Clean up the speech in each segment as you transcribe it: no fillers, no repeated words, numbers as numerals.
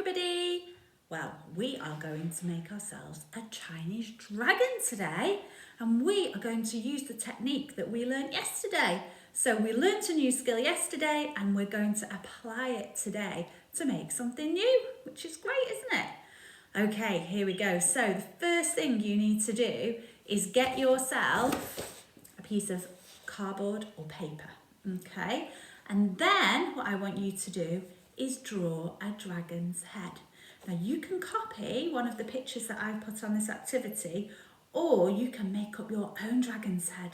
everybody! Well, we are going to make ourselves a Chinese dragon today, and we are going to use the technique that we learned yesterday. So we learnt a new skill yesterday and we're going to apply it today to make something new, which is great, isn't it? Okay, here we go. So the first thing you need to do is get yourself a piece of cardboard or paper, okay? And then what I want you to do is draw a dragon's head. Now you can copy one of the pictures that I've put on this activity, or you can make up your own dragon's head.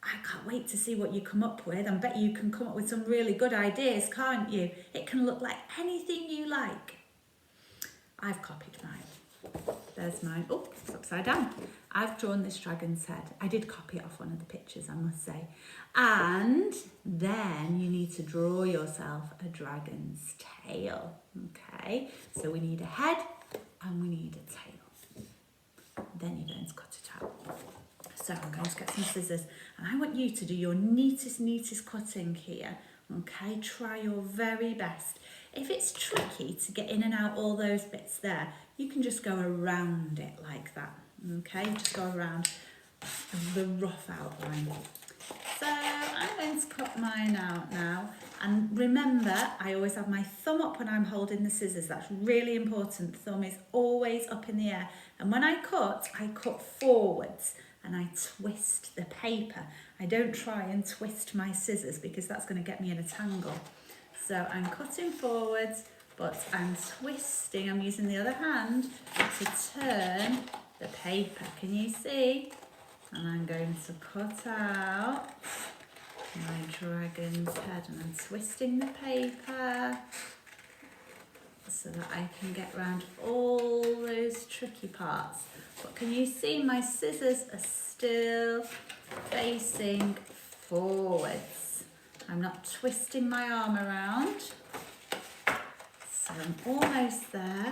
I can't wait to see what you come up with. I bet you can come up with some really good ideas, can't you? It can look like anything you like. I've copied mine. There's mine. Oh, it's upside down. I've drawn this dragon's head. I did copy it off one of the pictures, I must say. And then you need to draw yourself a dragon's tail. Okay, so we need a head and we need a tail. Then you're going to cut it out. So I'm going to get some scissors and I want you to do your neatest cutting here. Okay, try your very best. If it's tricky to get in and out all those bits there, you can just go around it like that. Okay, just go around the rough outline. So I'm going to cut mine out now. And remember, I always have my thumb up when I'm holding the scissors. That's really important. The thumb is always up in the air. And when I cut forwards and I twist the paper. I don't try and twist my scissors because that's going to get me in a tangle. So I'm cutting forwards, but I'm twisting. I'm using the other hand to turn the paper. Can you see? And I'm going to cut out my dragon's head and I'm twisting the paper so that I can get around all those tricky parts. But can you see my scissors are still facing forwards? I'm not twisting my arm around. So I'm almost there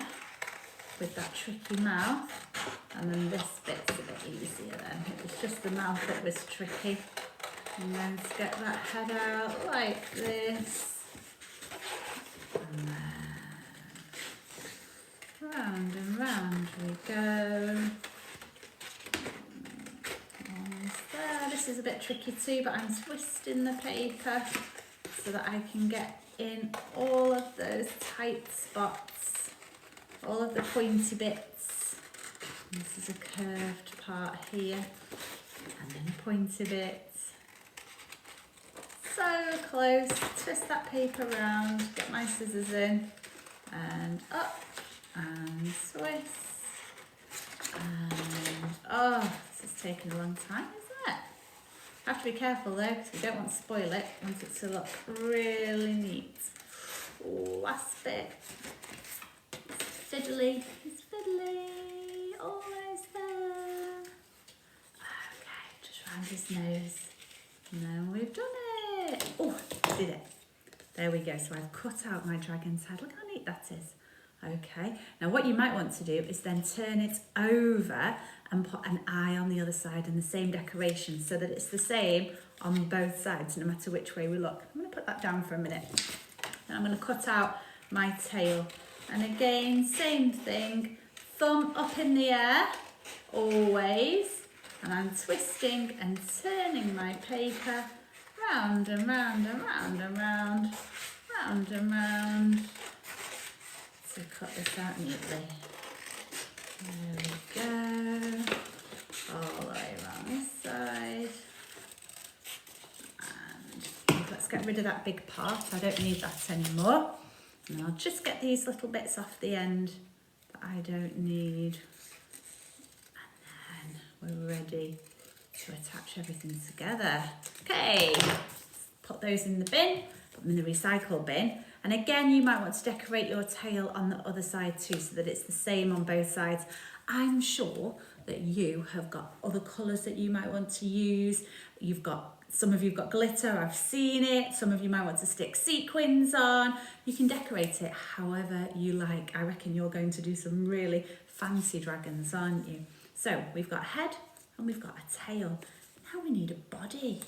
with that tricky mouth. And then this bit's a bit easier then. It was just the mouth that was tricky. I'm going to get that head out like this. And then round and round we go. Almost there. This is a bit tricky too, but I'm twisting the paper so that I can get in all of those tight spots, all of the pointy bits. This is a curved part here, and then a pointy bit. So close. Twist that paper around, get my scissors in, and up, and twist. And oh, this is taking a long time, isn't it? Have to be careful though, because we don't want to spoil it. We want it to look really neat. Last bit. It's fiddly. It's fiddly. Almost there. Okay, just round his nose. Now we've done it. Oh, did it. There we go. So I've cut out my dragon's head. Look how neat that is. Okay, now what you might want to do is then turn it over and put an eye on the other side and the same decoration so that it's the same on both sides, no matter which way we look. I'm going to put that down for a minute. And I'm going to cut out my tail. And again, same thing, thumb up in the air, always. And I'm twisting and turning my paper round and round and round and round, round and round. To cut this out neatly. There we go. All the way around this side. And let's get rid of that big part. I don't need that anymore. And I'll just get these little bits off the end that I don't need. And then we're ready to attach everything together. Okay, put those in the bin, put them in the recycle bin. And again, you might want to decorate your tail on the other side too, so that it's the same on both sides. I'm sure that you have got other colours that you might want to use. Some of you've got glitter, I've seen it. Some of you might want to stick sequins on. You can decorate it however you like. I reckon you're going to do some really fancy dragons, aren't you? So we've got a head and we've got a tail. Now we need a body.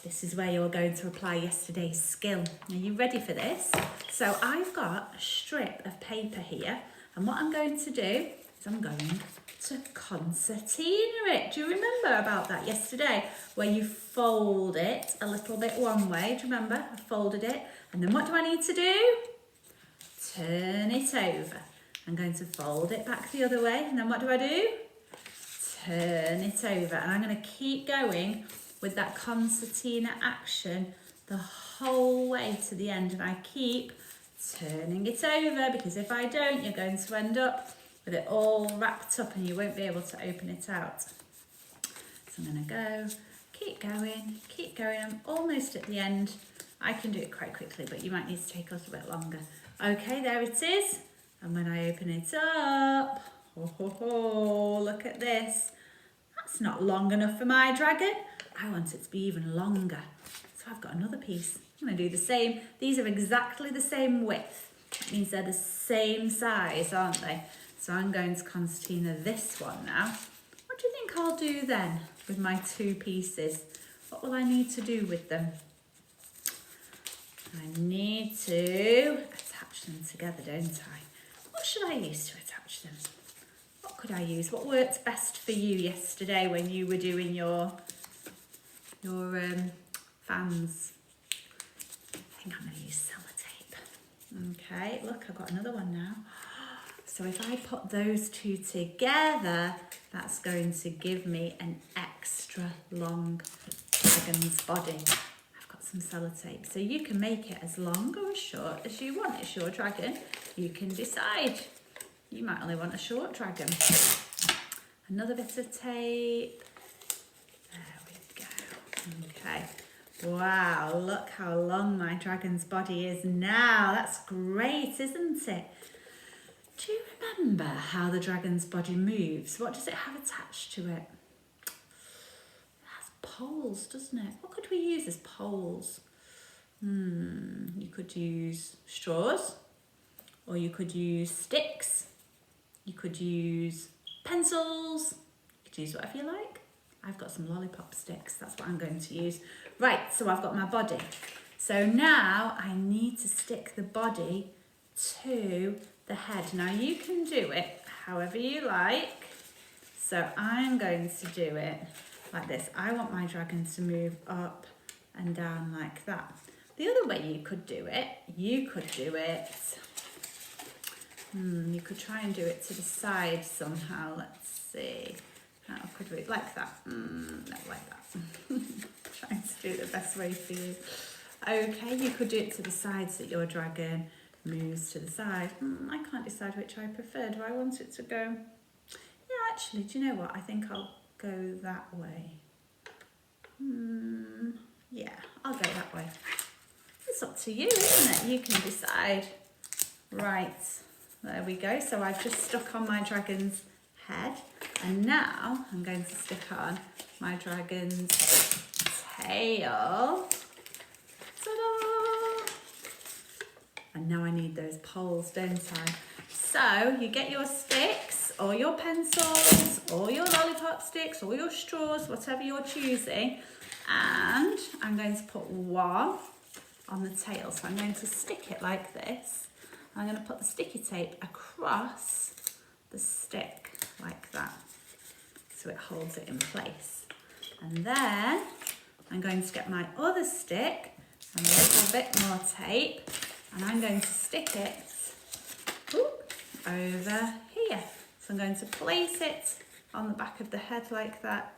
This is where you're going to apply yesterday's skill. Are you ready for this? So I've got a strip of paper here, and what I'm going to do is I'm going to concertina it. Do you remember about that yesterday? Where you fold it a little bit one way. Do you remember? I folded it, and then what do I need to do? Turn it over. I'm going to fold it back the other way, and then what do I do? Turn it over, and I'm going to keep going with that concertina action the whole way to the end, and I keep turning it over, because if I don't, you're going to end up with it all wrapped up and you won't be able to open it out. So I'm going to go, keep going, I'm almost at the end. I can do it quite quickly, but you might need to take a little bit longer. Okay, there it is, and when I open it up, look at this. That's not long enough for my dragon. I want it to be even longer. So I've got another piece. I'm going to do the same. These are exactly the same width. That means they're the same size, aren't they? So I'm going to concertina this one now. What do you think I'll do then with my two pieces? What will I need to do with them? I need to attach them together, don't I? What should I use to attach them? What could I use? What worked best for you yesterday when you were doing your fans? I think I'm going to use sellotape. Okay, look, I've got another one now. So if I put those two together, that's going to give me an extra long dragon's body. I've got some sellotape. So you can make it as long or as short as you want. It's your dragon. You can decide. You might only want a short dragon. Another bit of tape. There we go. Okay. Wow, look how long my dragon's body is now. That's great, isn't it? Do you remember how the dragon's body moves? What does it have attached to it? It has poles, doesn't it? What could we use as poles? You could use straws, or you could use sticks. You could use pencils. You could use whatever you like. I've got some lollipop sticks. That's what I'm going to use. Right, so I've got my body. So now I need to stick the body to the head. Now you can do it however you like. So I'm going to do it like this. I want my dragon to move up and down like that. The other way you could do it, you could try and do it to the side somehow. Let's see. How could we, like that? No, like that. Trying to do it the best way for you. Okay, you could do it to the side so that your dragon moves to the side. I can't decide which I prefer. Do I want it to go? Yeah, actually, do you know what? I think I'll go that way. Yeah, I'll go that way. It's up to you, isn't it? You can decide. Right, there we go. So I've just stuck on my dragon's head, and now I'm going to stick on my dragon's tail. Ta-da! And now I need those poles, don't I? So you get your sticks or your pencils or your lollipop sticks or your straws, whatever you're choosing, and I'm going to put one on the tail. So I'm going to stick it like this. I'm going to put the sticky tape across the stick like that, so it holds it in place. And then I'm going to get my other stick and a little bit more tape, and I'm going to stick it over here. So I'm going to place it on the back of the head like that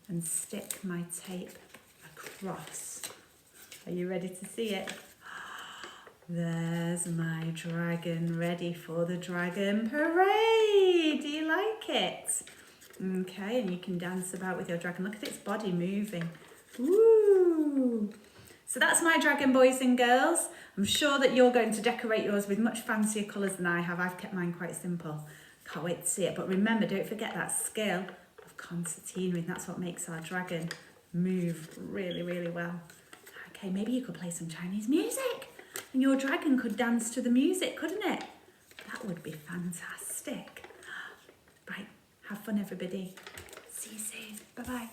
and stick my tape across. Are you ready to see it? There's my dragon ready for the dragon parade. Do you like it? Okay, and you can dance about with your dragon. Look at its body moving. Woo! So that's my dragon, boys and girls. I'm sure that you're going to decorate yours with much fancier colours than I have. I've kept mine quite simple. Can't wait to see it. But remember, don't forget that skill of concertinaing. That's what makes our dragon move really, really well. Okay, maybe you could play some Chinese music and your dragon could dance to the music, couldn't it? That would be fantastic. Right, have fun, everybody. See you soon. Bye-bye.